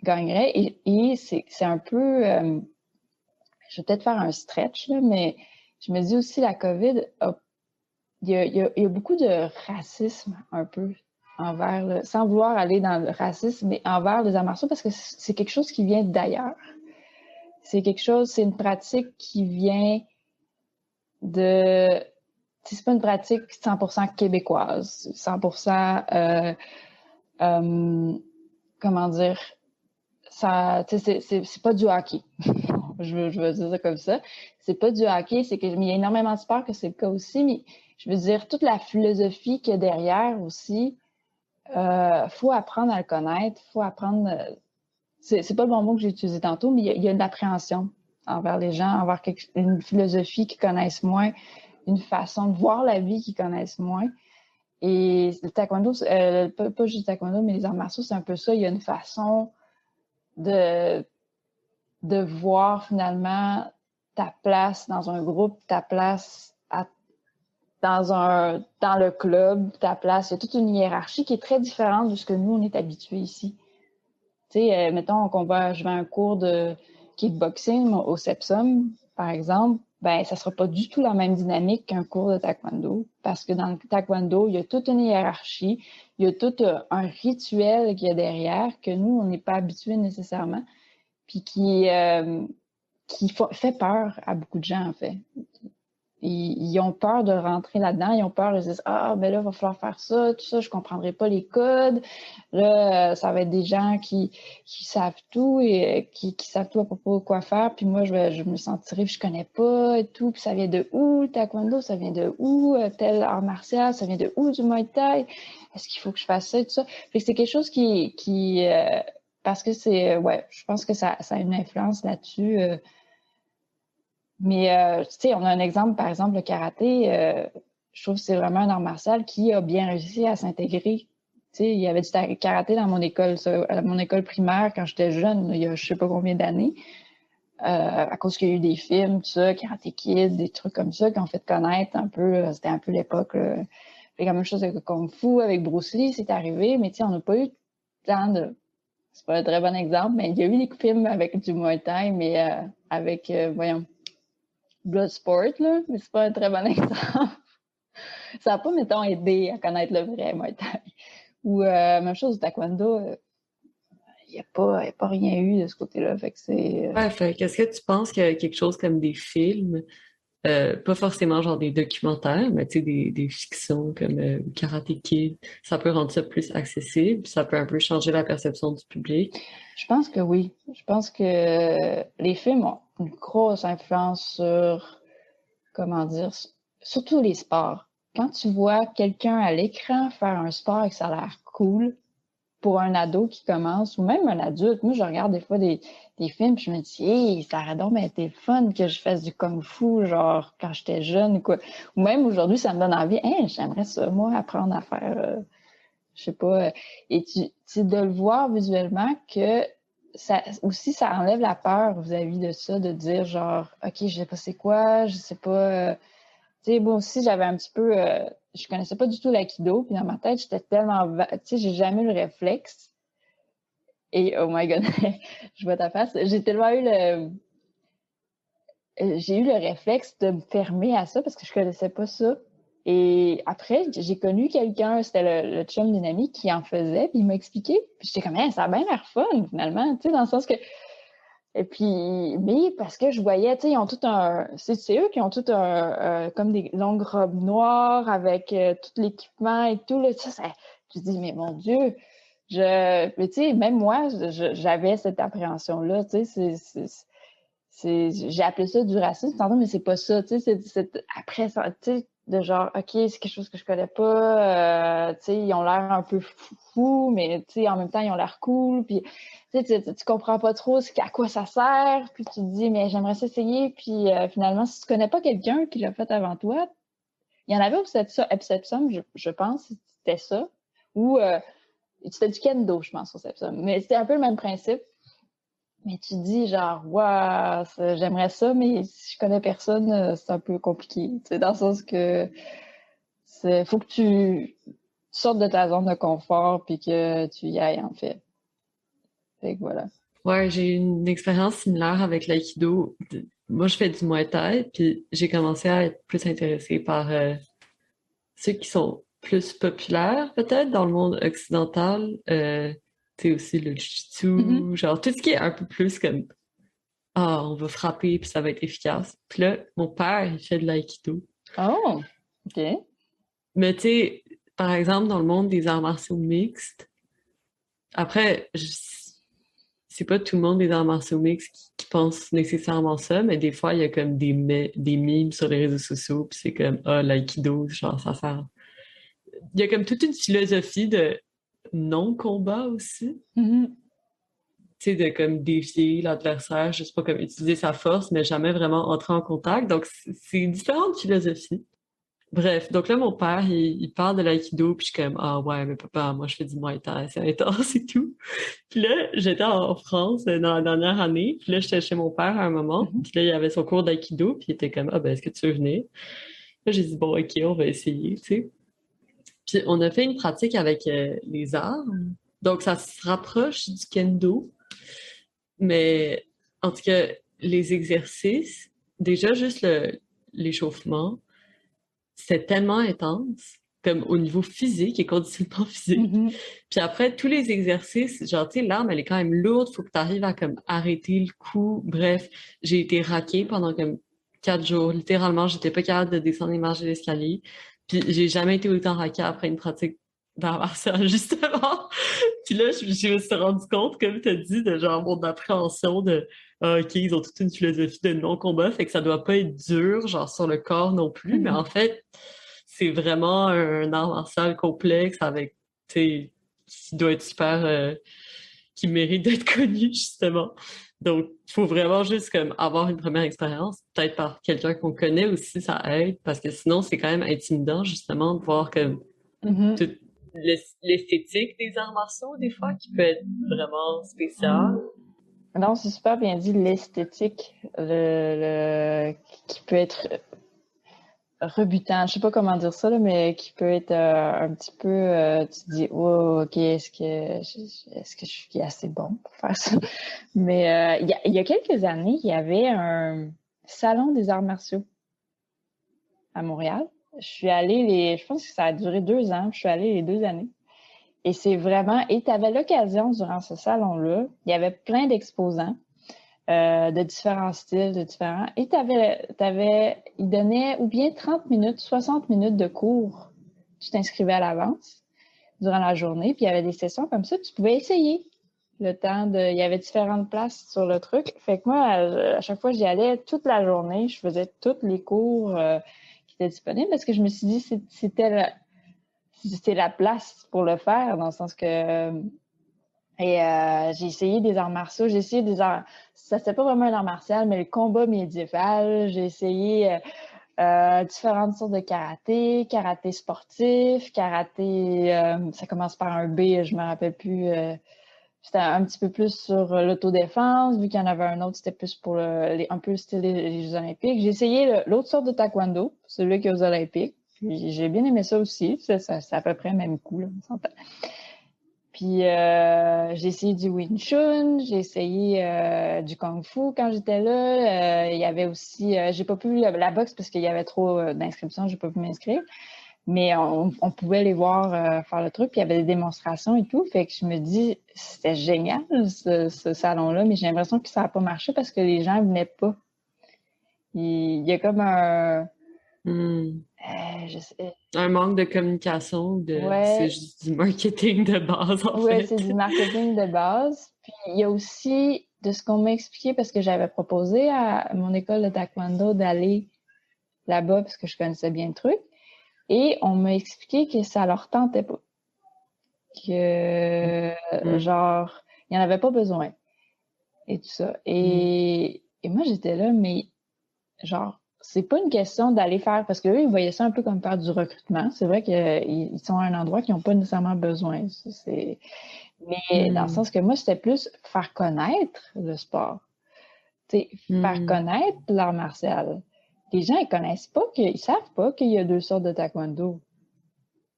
gagnerait, et c'est un peu... je vais peut-être faire un stretch, là, mais je me dis aussi, la COVID, il y a beaucoup de racisme, un peu, sans vouloir aller dans le racisme, mais envers les arts martiaux, parce que c'est quelque chose qui vient d'ailleurs. C'est une pratique qui vient de... C'est pas une pratique 100% québécoise, 100% comment dire, c'est pas du hockey. je veux dire ça comme ça. C'est pas du hockey, mais il y a énormément de sports que c'est le cas aussi, mais je veux dire, toute la philosophie qu'il y a derrière aussi, faut apprendre à le connaître, faut apprendre, c'est pas le bon mot que j'ai utilisé tantôt, mais il y a une appréhension envers les gens, envers une philosophie qu'ils connaissent moins, une façon de voir la vie qu'ils connaissent moins. Et le taekwondo, pas juste le taekwondo, mais les arts martiaux, c'est un peu ça. Il y a une façon de voir finalement ta place dans un groupe, ta place dans le club, ta place. Il y a toute une hiérarchie qui est très différente de ce que nous, on est habitués ici. Tu sais, mettons je vais à un cours de kickboxing au Sepsum, par exemple, ben ça sera pas du tout la même dynamique qu'un cours de taekwondo, parce que dans le taekwondo, il y a toute une hiérarchie, il y a tout un rituel qu'il y a derrière que nous, on n'est pas habitués nécessairement, puis qui fait peur à beaucoup de gens, en fait. Ils ont peur de rentrer là-dedans, ils ont peur, ils se disent « Ah, ben là, il va falloir faire ça, tout ça, je comprendrai pas les codes. Là, ça va être des gens qui savent tout et qui savent tout à propos de quoi faire, puis moi, je me sentirai, je connais pas et tout, puis ça vient de où, le taekwondo, ça vient de où, tel art martial, ça vient de où, du Muay Thai, est-ce qu'il faut que je fasse ça et tout ça. » Fait que c'est quelque chose parce que je pense que ça a une influence là-dessus. Mais, tu sais, on a un exemple, par exemple, le karaté. Je trouve que c'est vraiment un art martial qui a bien réussi à s'intégrer. Tu sais, il y avait du karaté dans mon école, à mon école primaire quand j'étais jeune, il y a je sais pas combien d'années. À cause qu'il y a eu des films, tout ça, Karate Kid, des trucs comme ça qui ont fait connaître un peu, c'était un peu l'époque. La même chose avec le Kung Fu, avec Bruce Lee, c'est arrivé, mais tu sais, on n'a pas eu tant de... C'est pas un très bon exemple, mais il y a eu des films avec du Muay Thai, mais avec, voyons, Bloodsport, là, mais c'est pas un très bon exemple. Ça n'a pas, mettons, aidé à connaître le vrai Muay Thai. Ou même chose au taekwondo, il n'y a pas rien eu de ce côté-là. Fait que c'est... Ouais, qu'est-ce que tu penses qu'il y a quelque chose comme des films, pas forcément genre des documentaires, mais tu sais, des fictions comme Karate Kid, ça peut rendre ça plus accessible, ça peut un peu changer la perception du public? Je pense que oui. Je pense que les films ont une grosse influence sur, comment dire, surtout les sports. Quand tu vois quelqu'un à l'écran faire un sport et que ça a l'air cool pour un ado qui commence, ou même un adulte, moi je regarde des fois des films puis je me dis « Hey, ça aurait donc été fun que je fasse du kung-fu, genre quand j'étais jeune, quoi. » Ou même aujourd'hui, ça me donne envie « Hey, j'aimerais ça, moi, apprendre à faire... je sais pas. » Et de le voir visuellement que ça enlève la peur vis-à-vis de ça, de dire genre « OK, je sais pas c'est quoi, je sais pas... Tu sais, moi aussi, j'avais un petit peu... je connaissais pas du tout l'aïkido, puis dans ma tête, j'étais tellement... Tu sais, j'ai jamais eu le réflexe Et oh my God, je vois ta face. J'ai eu le réflexe de me fermer à ça parce que je connaissais pas ça. Et après, j'ai connu quelqu'un, c'était le chum d'une amie qui en faisait, puis il m'a expliqué. Puis j'étais comme, ça a bien l'air fun, finalement, tu sais, dans le sens que... Et puis, mais parce que je voyais, tu sais, ils ont tout un... C'est eux qui ont tout un... comme des longues robes noires avec tout l'équipement et tout, là, ça... Je dis, mais mon Dieu... Mais tu sais, même moi, j'avais cette appréhension-là, tu sais, j'ai appelé ça du racisme tantôt, mais c'est pas ça, tu sais, après ça, tu sais, de genre, OK, c'est quelque chose que je connais pas, tu sais, ils ont l'air un peu fous, mais tu sais, en même temps, ils ont l'air cool, puis tu sais, tu comprends pas trop à quoi ça sert, puis tu te dis, mais j'aimerais s'essayer, puis finalement, si tu connais pas quelqu'un qui l'a fait avant toi, il y en avait au Epsepsum, je pense, c'était ça, ou c'était du kendo, je pense, au Epsepsum, mais c'était un peu le même principe. Mais tu dis genre, waouh, j'aimerais ça, mais si je connais personne, c'est un peu compliqué. C'est dans le sens que faut que tu sortes de ta zone de confort puis que tu y ailles, en fait. Fait que voilà. Ouais, j'ai eu une expérience similaire avec l'aïkido. Moi, je fais du Muay Thai, puis j'ai commencé à être plus intéressée par ceux qui sont plus populaires, peut-être, dans le monde occidental. Tu sais, aussi le jiu-jitsu, genre tout ce qui est un peu plus comme on va frapper puis ça va être efficace. Puis là, mon père, il fait de l'aïkido. Oh, OK. Mais tu sais, par exemple, dans le monde des arts martiaux mixtes, après, c'est pas tout le monde des arts martiaux mixtes qui pense nécessairement ça, mais des fois, il y a comme des memes sur les réseaux sociaux, puis c'est comme, l'aïkido, genre, ça sert. Il y a comme toute une philosophie de non-combat aussi. Tu sais, de comme défier l'adversaire, je sais pas, comme utiliser sa force, mais jamais vraiment entrer en contact. Donc, c'est différentes philosophies. Bref, donc là, mon père, il parle de l'aïkido, puis je suis comme, ah ouais, mais papa, moi, je fais du Muay Thai, c'est intense et tout. Puis là, j'étais en France dans la dernière année, puis là, j'étais chez mon père à un moment, puis là, il y avait son cours d'aïkido, puis il était comme, ah ben, est-ce que tu veux venir? Là, j'ai dit, bon, ok, on va essayer, tu sais. Puis on a fait une pratique avec les armes, donc ça se rapproche du kendo, mais en tout cas, les exercices, déjà juste l'échauffement, c'est tellement intense, comme au niveau physique et conditionnement physique. Puis après, tous les exercices, genre, tu sais, l'arme, elle est quand même lourde, faut que tu arrives à comme arrêter le coup. Bref, j'ai été raquée pendant comme 4 jours. Littéralement, j'étais pas capable de descendre les marches de l'escalier. Puis j'ai jamais été autant raquée après une pratique d'art martial, justement. Puis là, je me suis rendu compte, comme tu as dit, de genre mon appréhension de OK, ils ont toute une philosophie de non-combat, fait que ça doit pas être dur, genre sur le corps non plus, mais en fait, c'est vraiment un art martial complexe avec, tu sais, qui doit être super, qui mérite d'être connu, justement. Donc, il faut vraiment juste comme avoir une première expérience, peut-être par quelqu'un qu'on connaît aussi, ça aide, parce que sinon, c'est quand même intimidant, justement, de voir comme toute l'esthétique des arts martiaux, des fois, qui peut être vraiment spéciale. Non, c'est super bien dit, l'esthétique, qui peut être rebutant, je sais pas comment dire ça, là, mais qui peut être un petit peu, tu te dis, oh, ok, est-ce que je suis assez bon pour faire ça? Mais il y a quelques années, il y avait un salon des arts martiaux à Montréal. Je pense que ça a duré 2 ans, je suis allée les 2 années. Et c'est vraiment, et tu avais l'occasion durant ce salon-là, il y avait plein d'exposants. De différents styles, et ils donnaient ou bien 30 minutes, 60 minutes de cours. Tu t'inscrivais à l'avance durant la journée, puis il y avait des sessions comme ça, tu pouvais essayer il y avait différentes places sur le truc. Fait que moi, à chaque fois, j'y allais toute la journée, je faisais tous les cours qui étaient disponibles parce que je me suis dit c'était la place pour le faire, dans le sens que j'ai essayé des arts martiaux, j'ai essayé des arts... Ça, c'était pas vraiment un art martial, mais le combat médiéval. J'ai essayé différentes sortes de karaté sportif, karaté... ça commence par un B, je me rappelle plus. C'était un petit peu plus sur l'autodéfense, vu qu'il y en avait un autre, c'était plus pour un peu style les Jeux olympiques. J'ai essayé l'autre sorte de taekwondo, celui qui est aux Olympiques. Puis j'ai bien aimé ça aussi. C'est à peu près le même coup, là, on s'entend. Puis j'ai essayé du Wing Chun, j'ai essayé du Kung Fu quand j'étais là. Il y avait aussi, j'ai pas pu la boxe parce qu'il y avait trop d'inscriptions, j'ai pas pu m'inscrire. Mais on pouvait les voir faire le truc, puis il y avait des démonstrations et tout. Fait que je me dis, c'était génial ce salon-là, mais j'ai l'impression que ça n'a pas marché parce que les gens venaient pas. Il y a comme je sais. Un manque de communication, c'est Ouais, juste du marketing de base, en ouais, c'est fait. du marketing de base. Puis il y a aussi de ce qu'on m'a expliqué parce que j'avais proposé à mon école de taekwondo d'aller là-bas parce que je connaissais bien le truc. Et on m'a expliqué que ça leur tentait pas. Que genre, il n'y en avait pas besoin. Et tout ça. Et moi, j'étais là, mais genre, c'est pas une question d'aller faire, parce qu'eux, ils voyaient ça un peu comme faire du recrutement. C'est vrai qu'ils sont à un endroit qu'ils n'ont pas nécessairement besoin. Mais dans le sens que moi, c'était plus faire connaître le sport. Tu sais, faire connaître l'art martial. Les gens, ils savent pas qu'il y a 2 sortes de taekwondo.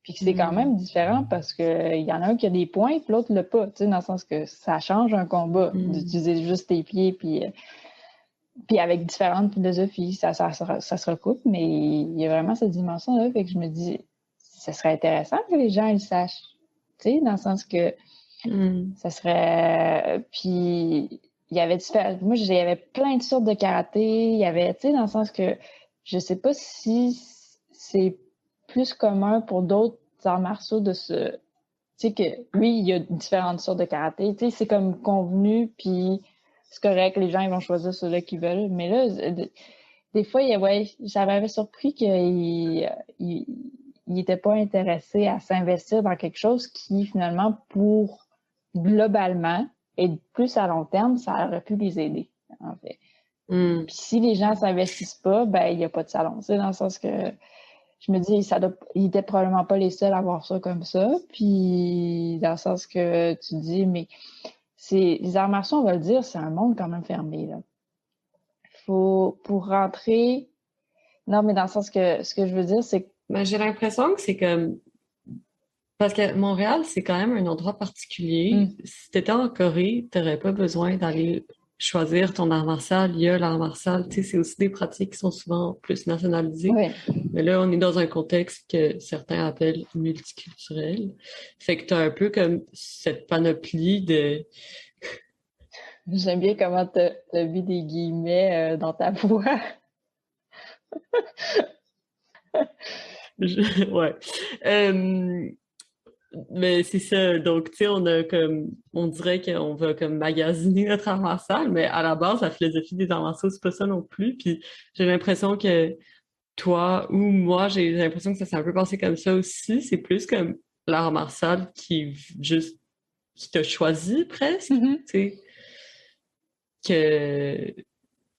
Puis que c'est quand même différent parce que il y en a un qui a des points, puis l'autre l'a pas. Tu sais, dans le sens que ça change un combat d'utiliser juste tes pieds, puis avec différentes philosophies, ça se recoupe, mais il y a vraiment cette dimension-là. Fait que je me dis, ce serait intéressant que les gens ils sachent. Tu sais, dans le sens que ça serait. Puis il y avait moi, il y avait plein de sortes de karaté. Il y avait, tu sais, dans le sens que je sais pas si c'est plus commun pour d'autres arts martiaux de se. Tu sais que oui, il y a différentes sortes de karaté. Tu sais, c'est comme convenu, puis c'est correct, les gens ils vont choisir ceux-là qu'ils veulent. Mais là, des fois, ça m'avait surpris qu'il n'était pas intéressé à s'investir dans quelque chose qui, finalement, pour globalement et plus à long terme, ça aurait pu les aider, en fait. Puis si les gens s'investissent pas, ben il n'y a pas de salon. C'est dans le sens que je me dis, ils n'étaient probablement pas les seuls à voir ça comme ça. Puis dans le sens que tu dis, mais les arts martiaux, on va le dire, c'est un monde quand même fermé, là. Pour rentrer. Non, mais dans le sens que ce que je veux dire, c'est que. Ben, j'ai l'impression que c'est comme. Parce que Montréal, c'est quand même un endroit particulier. Si t'étais en Corée, t'aurais pas besoin d'aller choisir ton art martial. Il y a l'art martial. Tu sais, c'est aussi des pratiques qui sont souvent plus nationalisées. Oui. Mais là, on est dans un contexte que certains appellent multiculturel. Fait que t'as un peu comme cette panoplie de. J'aime bien comment t'as mis des guillemets dans ta voix. Ouais. Mais c'est ça. Donc, tu sais, on dirait qu'on va comme magasiner notre art martial, mais à la base, la philosophie des arts martiaux, c'est pas ça non plus. Puis j'ai l'impression que toi ou moi, j'ai l'impression que ça s'est un peu passé comme ça aussi. C'est plus comme l'art martial qui t'a choisi presque, tu sais, que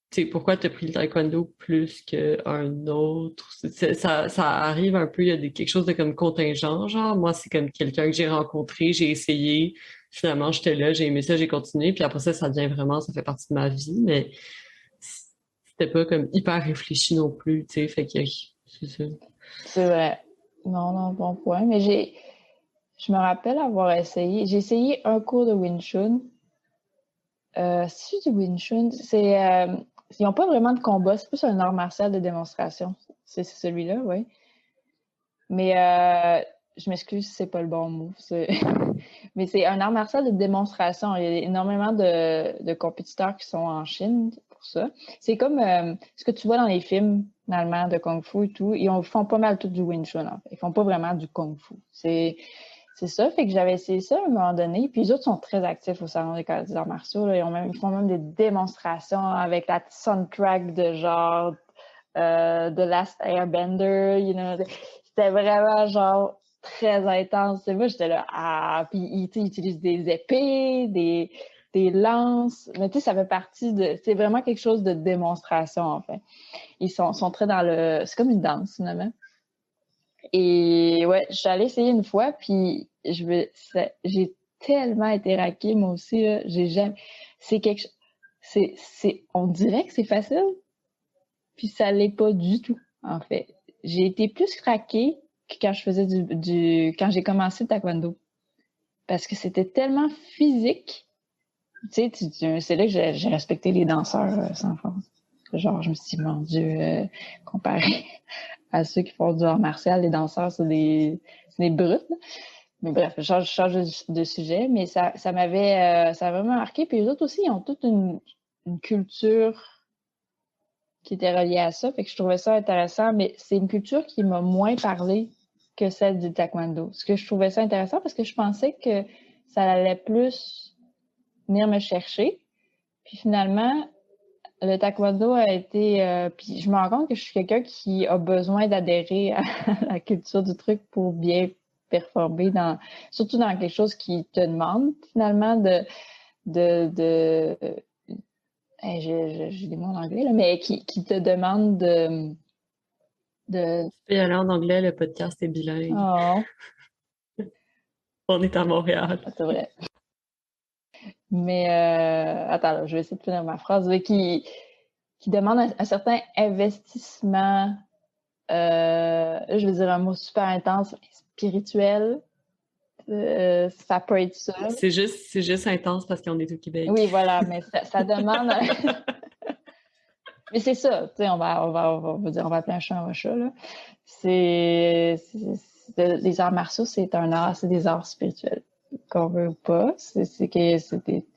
tu sais, pourquoi t'as pris le taekwondo plus qu'un autre? Ça arrive un peu, il y a quelque chose de comme contingent, genre. Moi, c'est comme quelqu'un que j'ai rencontré, j'ai essayé, finalement, j'étais là, j'ai aimé ça, j'ai continué, puis après ça devient vraiment, ça fait partie de ma vie, mais c'était pas comme hyper réfléchi non plus, tu sais, fait que c'est ça. C'est vrai. Non, non, bon point. Mais je me rappelle avoir j'ai essayé un cours de Wing Chun. C'est du Wing Chun. Ils n'ont pas vraiment de combat, c'est plus un art martial de démonstration. C'est celui-là, oui. Mais je m'excuse si c'est pas le bon mot. Mais c'est un art martial de démonstration. Il y a énormément de compétiteurs qui sont en Chine pour ça. C'est comme ce que tu vois dans les films, finalement, de Kung Fu et tout. Font pas mal tout du Wing Chun, en fait. Ils font pas vraiment du Kung Fu. C'est ça, fait que j'avais essayé ça à un moment donné. Puis les autres sont très actifs au Salon des arts martiaux. Là. Ils font même des démonstrations avec la soundtrack de genre The Last Airbender, C'était vraiment genre très intense. Et moi, j'étais là, puis ils utilisent des épées, des lances. Mais tu sais, ça fait partie c'est vraiment quelque chose de démonstration, en fait. Ils sont très dans c'est comme une danse, finalement. Et ouais, je suis allée essayer une fois, puis j'ai tellement été raquée, moi aussi, là. J'ai jamais. C'est quelque chose. On dirait que c'est facile, puis ça l'est pas du tout, en fait. J'ai été plus craquée que quand je faisais quand j'ai commencé le taekwondo. parce que c'était tellement physique. Tu sais, c'est là que j'ai respecté les danseurs sans force. Genre, je me suis dit, mon Dieu, comparé à ceux qui font du art martial, les danseurs, c'est des brutes. Là. Mais bref, je change de sujet, mais ça m'avait ça a vraiment marqué. Puis les autres aussi, ils ont toute une culture qui était reliée à ça. Fait que je trouvais ça intéressant, mais c'est une culture qui m'a moins parlé que celle du taekwondo. Ce que je trouvais ça intéressant parce que je pensais que ça allait plus venir me chercher. Puis finalement, le taekwondo a été... puis je me rends compte que je suis quelqu'un qui a besoin d'adhérer à la culture du truc pour bien performer, surtout dans quelque chose qui te demande finalement j'ai des mots en anglais, là, mais qui te demande de... Tu peux y aller en anglais, le podcast est bilingue. Oh. On est à Montréal. C'est vrai. Mais attends, là, je vais essayer de finir ma phrase. Mais qui demande un certain investissement, je vais dire un mot super intense, spirituel. Ça peut être ça. C'est juste intense parce qu'on est au Québec. Oui, voilà, mais ça demande... Mais c'est ça, tu sais, on va dire, on va appeler un chat un chat, là. Les arts martiaux, c'est un art, c'est des arts spirituels. Qu'on veut ou pas, c'est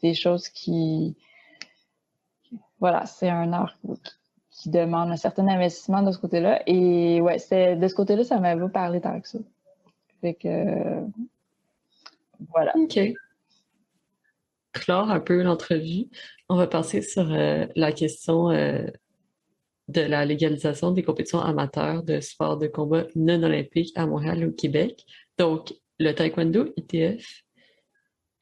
des choses qui... Voilà, c'est un art qui demande un certain investissement de ce côté-là. Et ouais, de ce côté-là, ça m'avait parlé tant que ça. Fait que... voilà. OK. Clore un peu l'entrevue. On va passer sur la question de la légalisation des compétitions amateurs de sports de combat non olympiques à Montréal et au Québec. Donc, le taekwondo ITF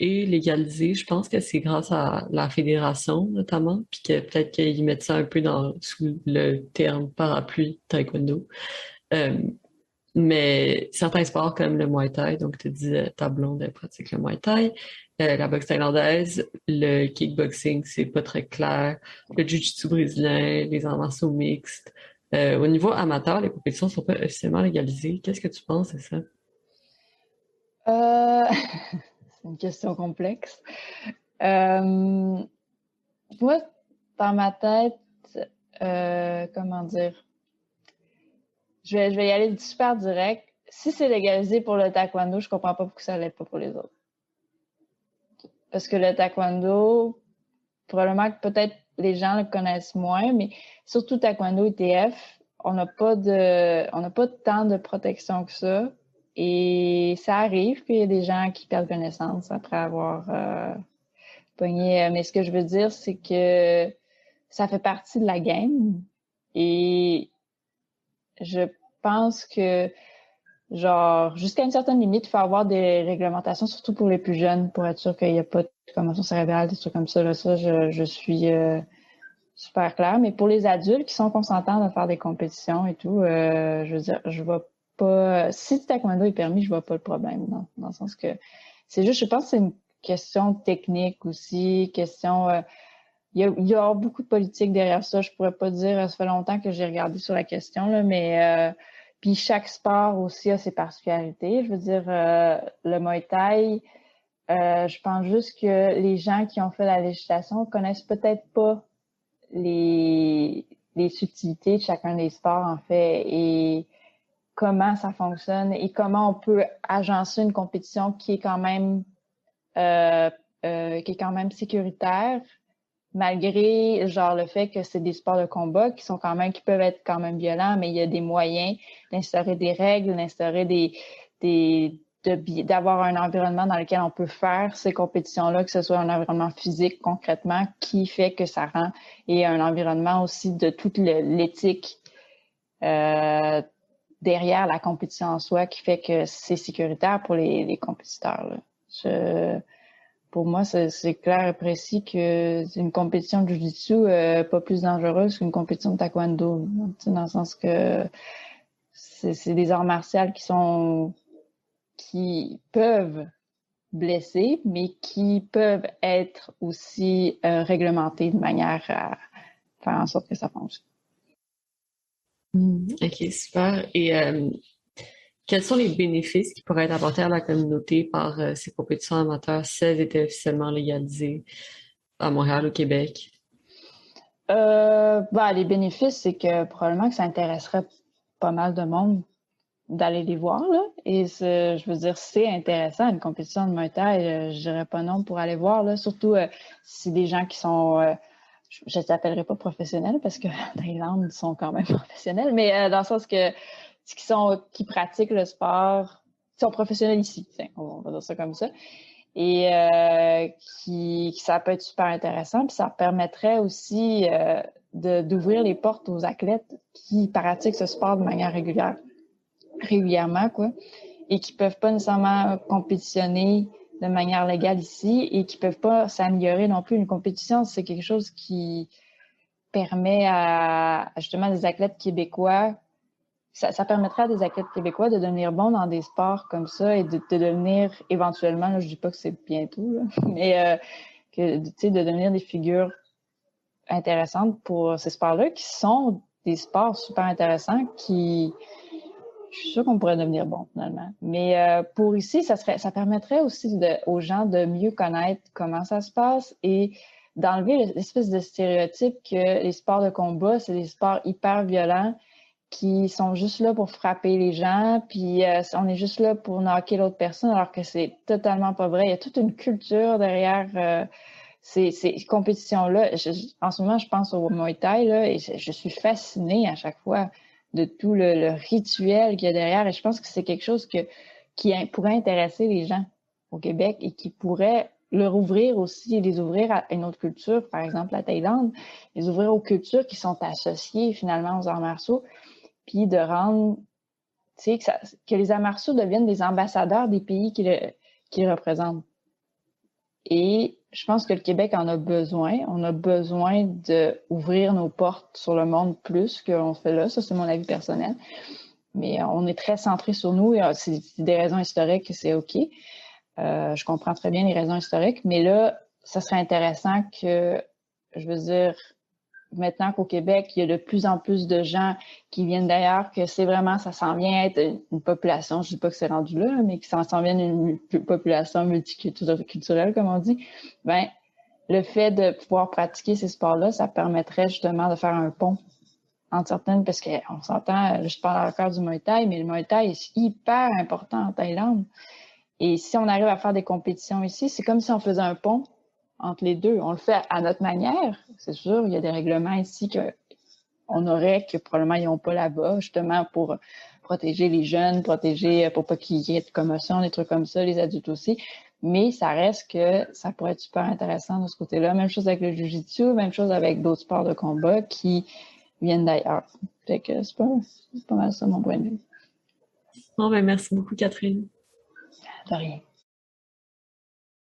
est légalisé. Je pense que c'est grâce à la fédération, notamment, puis que peut-être qu'ils mettent ça un peu sous le terme parapluie taekwondo. Mais certains sports comme le Muay Thai, donc tu dis ta blonde elle pratique le Muay Thai, la boxe thaïlandaise, le kickboxing, c'est pas très clair, le jiu-jitsu brésilien, les arts martiaux mixtes. Au niveau amateur, les compétitions sont pas officiellement légalisées. Qu'est-ce que tu penses de ça? C'est une question complexe. Moi, dans ma tête, comment dire? Je vais y aller super direct. Si c'est légalisé pour le taekwondo, je comprends pas pourquoi ça l'est pas pour les autres. Parce que le taekwondo, probablement que peut-être les gens le connaissent moins, mais surtout taekwondo ITF, on n'a pas tant de protection que ça. Et ça arrive qu'il y ait des gens qui perdent connaissance après avoir pogné. Mais ce que je veux dire, c'est que ça fait partie de la game. Et je pense que, genre, jusqu'à une certaine limite, il faut avoir des réglementations, surtout pour les plus jeunes, pour être sûr qu'il n'y a pas de commotion cérébrale, des trucs comme ça. Là, ça, je suis super claire. Mais pour les adultes qui sont consentants de faire des compétitions et tout, je veux dire, je vois pas... Si le taekwondo est permis, je vois pas le problème, dans le sens que... C'est juste, je pense que c'est une question technique aussi, question... il y a beaucoup de politique derrière ça. Je pourrais pas dire, ça fait longtemps que j'ai regardé sur la question, là, mais puis chaque sport aussi a ses particularités. Je veux dire, le Muay Thai, je pense juste que les gens qui ont fait la législation connaissent peut-être pas les subtilités de chacun des sports, en fait, et comment ça fonctionne et comment on peut agencer une compétition qui est quand même sécuritaire, malgré genre le fait que c'est des sports de combat qui peuvent être quand même violents, mais il y a des moyens d'instaurer des règles, d'avoir un environnement dans lequel on peut faire ces compétitions-là, que ce soit un environnement physique concrètement qui fait que ça rend, et un environnement aussi de toute l'éthique derrière la compétition en soi qui fait que c'est sécuritaire pour les compétiteurs. Là. Pour moi, c'est clair et précis que une compétition de jiu-jitsu pas plus dangereuse qu'une compétition de taekwondo. Dans le sens que c'est des arts martiaux qui peuvent blesser, mais qui peuvent être aussi réglementés de manière à faire en sorte que ça fonctionne. OK, super. Et quels sont les bénéfices qui pourraient être apportés à la communauté par ces compétitions amateurs si elles étaient officiellement légalisées à Montréal, au Québec? Les bénéfices, c'est que probablement que ça intéresserait pas mal de monde d'aller les voir, là. Et je veux dire, c'est intéressant, une compétition de Muay Thai, je dirais pas non pour aller voir, là. Surtout si c'est des gens qui sont, je ne t'appellerai pas professionnels parce que en Thaïlande, ils sont quand même professionnels, mais dans le sens que qui pratiquent le sport, qui sont professionnels ici, on va dire ça comme ça. Et ça peut être super intéressant. Puis ça permettrait aussi d'ouvrir les portes aux athlètes qui pratiquent ce sport de manière régulièrement, quoi, et qui peuvent pas nécessairement compétitionner de manière légale ici et qui peuvent pas s'améliorer non plus. Une compétition, c'est quelque chose qui permet à justement des athlètes québécois. Ça permettrait à des athlètes québécois de devenir bons dans des sports comme ça et de devenir éventuellement, là, je dis pas que c'est bientôt, là, mais de devenir des figures intéressantes pour ces sports-là qui sont des sports super intéressants qui, je suis sûre qu'on pourrait devenir bon finalement. Mais pour ici, ça permettrait aussi aux gens de mieux connaître comment ça se passe et d'enlever l'espèce de stéréotype que les sports de combat, c'est des sports hyper violents qui sont juste là pour frapper les gens, puis on est juste là pour knocker l'autre personne, alors que c'est totalement pas vrai. Il y a toute une culture derrière ces compétitions-là. En ce moment, je pense au Muay Thai, là, et je suis fascinée à chaque fois de tout le rituel qu'il y a derrière, et je pense que c'est quelque chose qui pourrait intéresser les gens au Québec et qui pourrait leur ouvrir aussi et les ouvrir à une autre culture, par exemple la Thaïlande, les ouvrir aux cultures qui sont associées finalement aux arts martiaux, puis de rendre, tu sais, que les arts martiaux deviennent des ambassadeurs des pays qui les représentent. Et je pense que le Québec en a besoin. On a besoin d'ouvrir nos portes sur le monde plus qu'on fait là. Ça, c'est mon avis personnel. Mais on est très centré sur nous. C'est des raisons historiques, c'est OK. Je comprends très bien les raisons historiques. Mais là, ça serait intéressant que, je veux dire, maintenant qu'au Québec, il y a de plus en plus de gens qui viennent d'ailleurs, que c'est vraiment, ça s'en vient être une population, je ne dis pas que c'est rendu là, mais que ça s'en vient une population multiculturelle, comme on dit, ben, le fait de pouvoir pratiquer ces sports-là, ça permettrait justement de faire un pont entre certaines, parce qu'on s'entend, je parle encore du Muay Thai, mais le Muay Thai est hyper important en Thaïlande. Et si on arrive à faire des compétitions ici, c'est comme si on faisait un pont entre les deux. On le fait à notre manière, c'est sûr. Il y a des règlements ici qu'on aurait, que probablement ils n'ont pas là-bas, justement pour protéger les jeunes, pour pas qu'il y ait de commotion, des trucs comme ça, les adultes aussi. Mais ça reste que ça pourrait être super intéressant de ce côté-là. Même chose avec le jiu-jitsu, même chose avec d'autres sports de combat qui viennent d'ailleurs. Fait que c'est pas mal ça mon point de vue. Bon, ben merci beaucoup, Catherine. De rien.